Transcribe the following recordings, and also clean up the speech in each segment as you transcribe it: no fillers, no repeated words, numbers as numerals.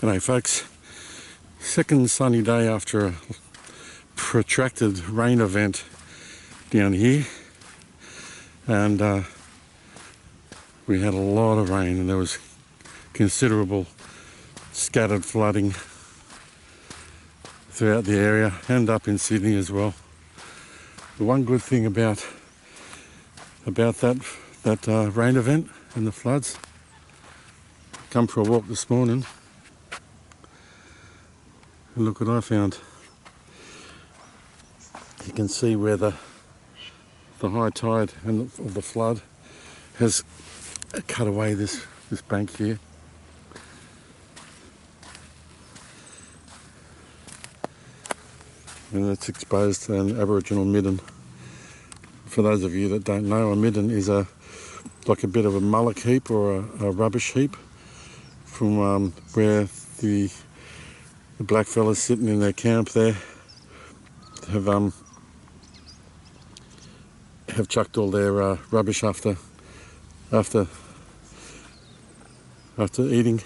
G'day folks, second sunny day after a protracted rain event down here, and we had a lot of rain and there was considerable scattered flooding throughout the area and up in Sydney as well. The one good thing about that rain event and the floods, come for a walk this morning and look what I found. You can see where the high tide and of the flood has cut away this bank here. And it's exposed an Aboriginal Midden. For those of you that don't know, a midden is like a bit of a mullock heap or a rubbish heap from where the black fellas sitting in their camp there have chucked all their rubbish after eating.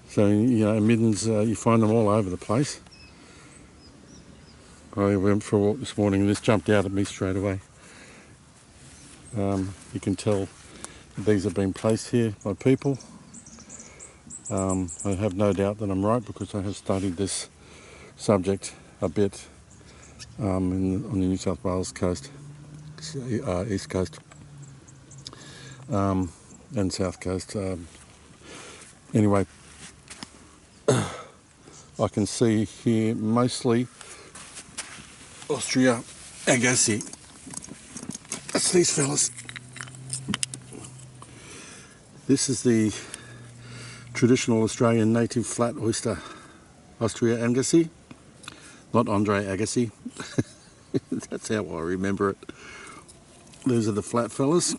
So middens, you find them all over the place. I went for a walk this morning and this jumped out at me straight away. You can tell that these have been placed here by people. I have no doubt that I'm right because I have studied this subject a bit on the New South Wales coast, east coast, and south coast. Anyway, I can see here mostly Austria Agassiz. That's these fellas. This is the traditional Australian native flat oyster, Austria Agassiz, not Andre Agassi. That's how I remember it. These are the flat fellas.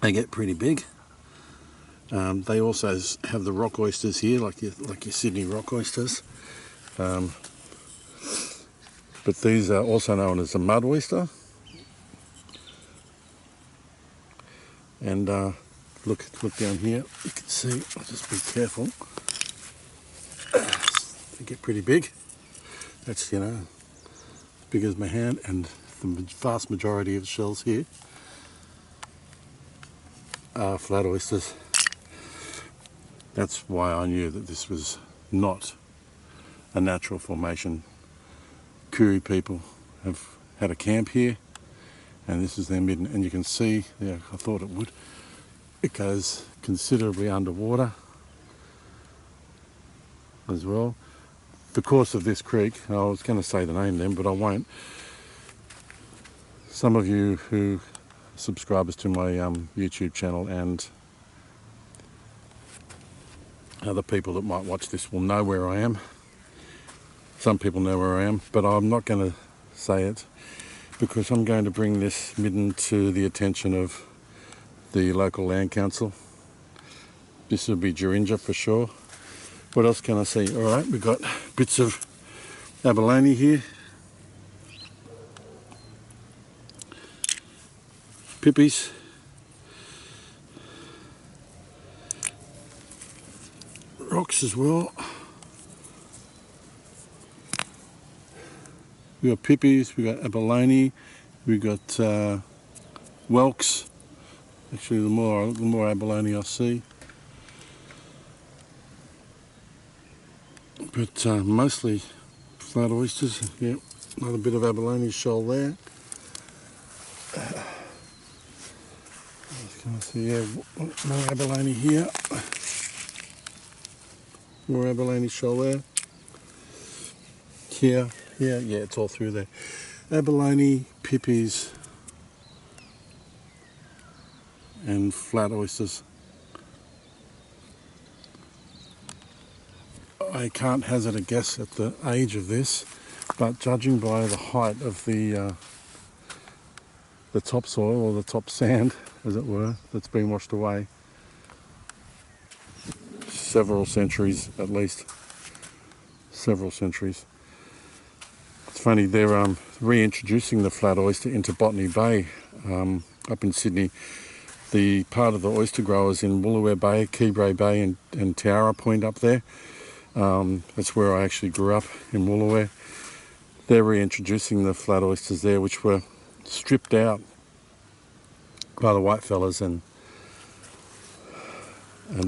They get pretty big. They also have the rock oysters here, like your Sydney rock oysters. But these are also known as the mud oyster. And look down here, you can see, I'll just be careful. They get pretty big. That's, as big as my hand, and the vast majority of the shells here are flat oysters. That's why I knew that this was not a natural formation. Koori people have had a camp here, and this is their midden, and you can see, I thought it would, it goes considerably underwater as well. The course of this creek, I was going to say the name then, but I won't. Some of you who are subscribers to my YouTube channel and other people that might watch this will know where I am. Some people know where I am, but I'm not going to say it because I'm going to bring this midden to the attention of the local land council. This will be Jerinja for sure. What else can I see? All right, we've got bits of abalone here. Pippies. Rocks as well. We got pippies, we got abalone, we got whelks. Actually, the more abalone I see, but mostly flat oysters. Yeah, another bit of abalone shoal there. Can I see? Yeah, more abalone here. More abalone shoal there. Here. Yeah, it's all through there. Abalone, pippies, and flat oysters. I can't hazard a guess at the age of this, but judging by the height of the topsoil or the top sand, as it were, that's been washed away, several centuries at least. Several centuries. It's funny, they're reintroducing the flat oyster into Botany Bay up in Sydney. the part of the oyster growers in Woolooware Bay, Keebray Bay and Towra Point up there. That's where I actually grew up, in Woolooware. They're reintroducing the flat oysters there, which were stripped out by the whitefellas, and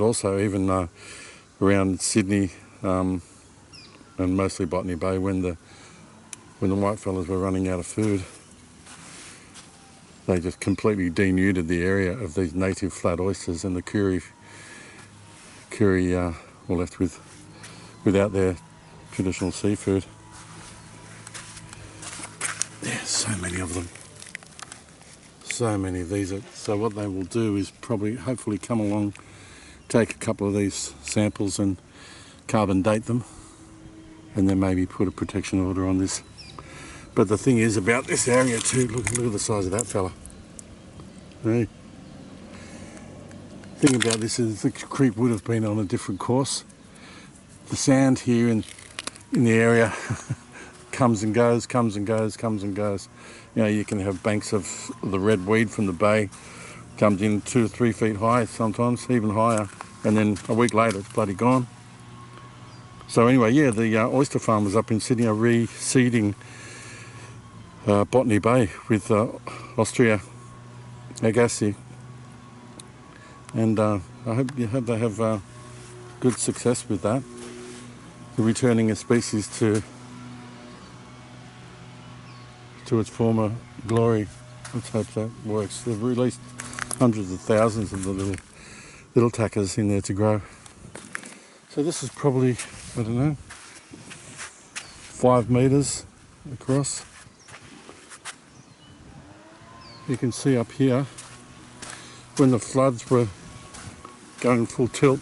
also even around Sydney and mostly Botany Bay when the whitefellas were running out of food. They just completely denuded the area of these native flat oysters, and the Koori were left without their traditional seafood. There's so many of them. So many of these. So what they will do is hopefully come along, take a couple of these samples and carbon date them, and then maybe put a protection order on this. But the thing is about this area too, look at the size of that fella. Hey. The thing about this is the creek would have been on a different course. The sand here in the area comes and goes, comes and goes, comes and goes. You know, you can have banks of the red weed from the bay, comes in 2 or 3 feet high sometimes, even higher, and then a week later it's bloody gone. So anyway, yeah, the oyster farmers up in Sydney are reseeding Botany Bay with Austria Agassiz, and I hope they have good success with that. They're returning a species to its former glory. Let's hope that works. They've released hundreds of thousands of the little tackers in there to grow. So this is probably, I don't know, 5 metres across. You can see up here, when the floods were going full tilt,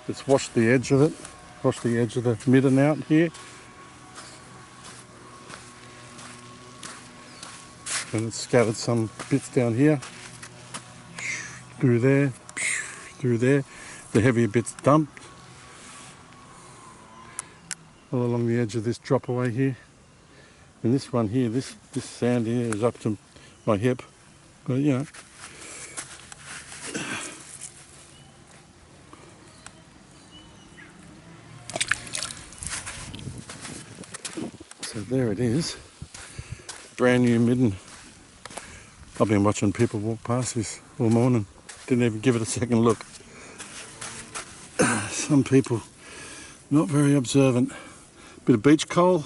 it's washed the edge of it, washed the edge of the midden out here. And it's scattered some bits down here, through there, through there. The heavier bits dumped all along the edge of this drop away here. And this one here, this sand here is up to my hip, but you know. So there it is, brand new midden. I've been watching people walk past this all morning, didn't even give it a second look. Some people not very observant. Bit of beach coal.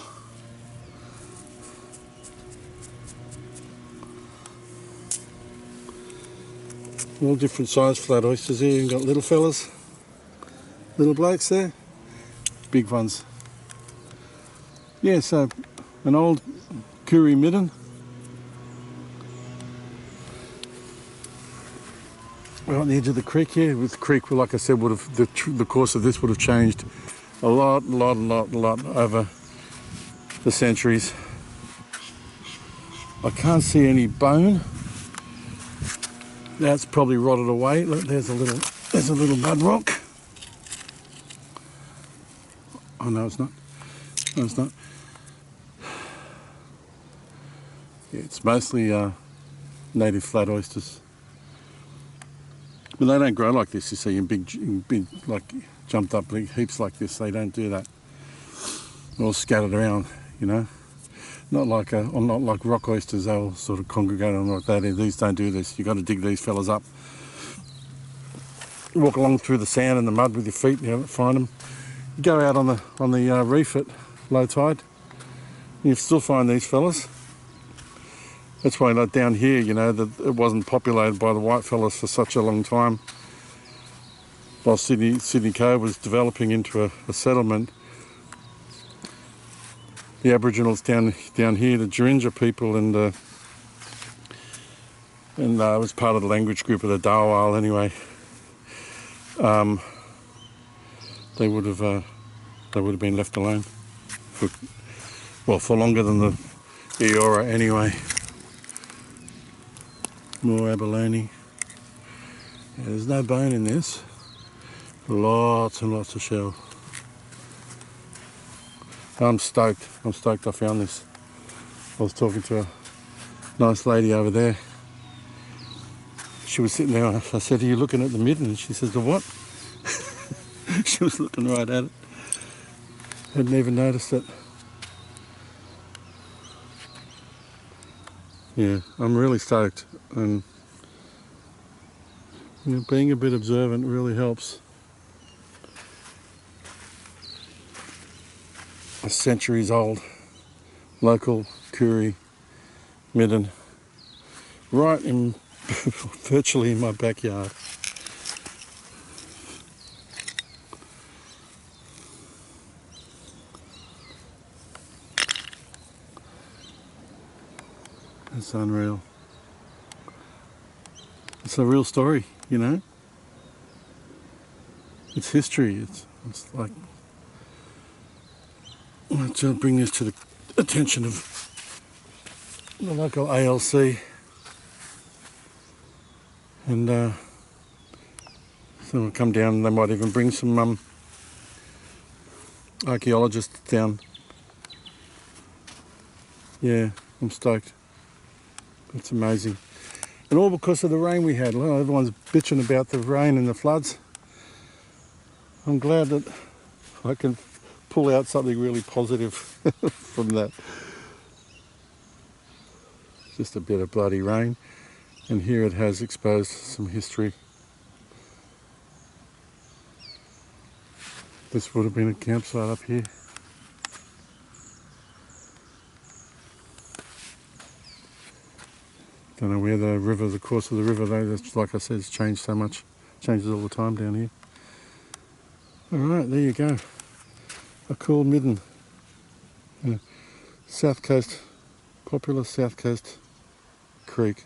All different size flat oysters here. You've got little fellas, little blokes there, big ones. Yeah, so an old Koori midden. We're on the edge of the creek here. With the creek, like I said, would have the course of this would have changed a lot over the centuries. I can't see any bone. That's probably rotted away. Look, there's a little mud rock. Oh no, it's not. No, it's not. Yeah, it's mostly native flat oysters. But they don't grow like this, you see, in big, like jumped up big heaps like this. They don't do that. They're all scattered around, you know. Not like rock oysters. They'll sort of congregate on like that. These don't do this. You got to dig these fellas up. Walk along through the sand and the mud with your feet. You find them. You go out on the reef at low tide. And you still find these fellas. That's why, like down here, you know, that it wasn't populated by the white fellas for such a long time. While Sydney Cove was developing into a settlement, the Aboriginals down here, the Jerinja people, and it was part of the language group of the Dawal anyway. They would have been left alone for longer than the Eora anyway. More abalone. Yeah, there's no bone in this. Lots and lots of shell. I'm stoked I found this. I was talking to a nice lady over there. She was sitting there, I said, are you looking at the midden? And she says, the what? She was looking right at it. Hadn't even noticed it. Yeah, I'm really stoked, and you know, being a bit observant really helps. A centuries old local Koori midden, right in virtually in my backyard. It's unreal. It's a real story, you know. It's history. It's like, let's bring this to the attention of the local ALC, and so we'll come down, and they might even bring some archaeologists down. Yeah, I'm stoked. It's amazing. And all because of the rain we had. Well, everyone's bitching about the rain and the floods. I'm glad that I can pull out something really positive from that. Just a bit of bloody rain, and here it has exposed some history. This would have been a campsite up here. Don't know where the course of the river though, that's, like I said, it's changed so much. Changes all the time down here. Alright, there you go. A cool midden. South Coast, popular South Coast creek.